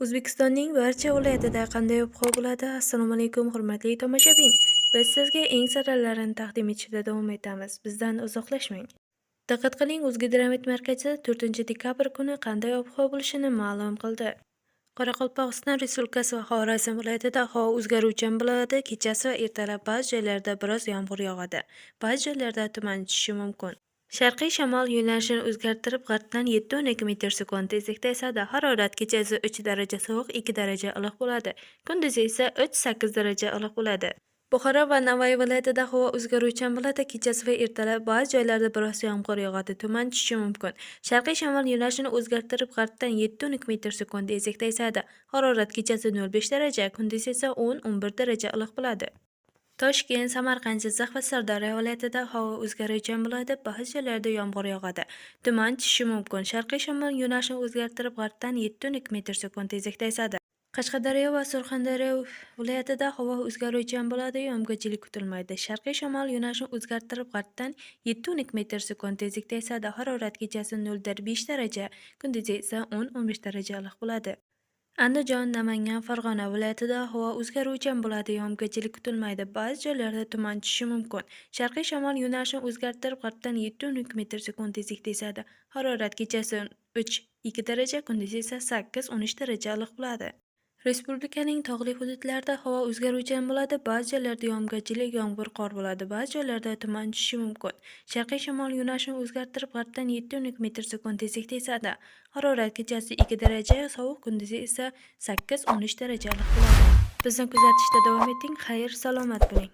O'zbekistonning barcha viloyatida qanday ob-havo bo'ladi? Assalomu alaykum, hurmatli tomoshabin. Biz sizga eng saralarini taqdim etishda davom etamiz. Bizdan uzoqlashmang. Diqqat qiling, O'zgidromet markazi 4 dekabr kuni qanday ob-havo bo'lishini ma'lum qildi. Qoraqalpog'iston Respublikasi va Xorazm viloyatida havo o'zgaruvchan bo'ladi. Kechasi va ertalab ba'zi joylarda biroz yomg'ir yog'adi. Ba'zi joylarda tuman tushishi mumkin. Sharqiy shamol yo'nalishini o'zgartirib, g'arbdan 7-12 metr/sekund tezlikda esadi. Harorat kechasi 3 daraja sovuq, 2 daraja iliq bo'ladi. Kunduz esa 3-8 daraja iliq bo'ladi. Buxoro va Navoiy viloyatida havo o'zgaruvchan bo'ladi. Kechasi va ertalab ba'zi joylarda biroz yomg'ir yog'adi. Tuman tushishi mumkin. Sharqiy shamol yo'nalishini o'zgartirib, g'arbdan 7-12 metr/sekund tezlikda esadi. Harorat kechasi 0,5 daraja, kunduz esa 10-11 daraja iliq bo'ladi. Toshkent, Samarqand, Jizzax va Sirdaryo viloyatida havo o'zgaruvchan bo'ladi. Ba'zi joylarda yomg'ir yog'adi. Tuman tushishi mumkin. Sharqiy shamol yo'nalishini o'zgartirib, g'arbdan 7-12 metr/sekund tezlikda esadi. Qashqadaryo va Surxondaryo viloyatida havo o'zgaruvchan bo'ladi. Yomg'irchilik kutilmaydi. Sharqiy shamol yo'nalishini o'zgartirib, g'arbdan 7-12 metr/sekund tezlikda esadi. Harorat kechasi 0,5 daraja, kunduz esa 10-15 daraja iliq bo'ladi. Andijon, Namangan, Farg'ona viloyatida havo o'zgaruvchan bo'ladi. Yomg'irchilik kutilmaydi. Ba'zi joylarda tuman tushishi mumkin. Sharqiy shamol yo'nalishini o'zgartirib, g'arbdan 7-12 metr/sekund tezlikda esadi. Harorat kechasi 3-2 daraja, kunduz esa 8-13 daraja iliq bo'ladi. Respublikaning tog'li hududlarida havo o'zgaruvchan bo'ladi. Ba'zi joylarda yomg'irchilik, yomg'ir, qor bo'ladi. Ba'zi joylarda tuman tushishi mumkin. Sharqiy shamol yo'nalishini o'zgartirib, g'arbdan 7-12 metr/sekund tezlikda esadi. Harorat kechasi 2 daraja sovuq, kunduzi esa 8-13 daraja iliq bo'ladi. Bizni kuzatishda davom eting. Xayr, salomat bo'ling.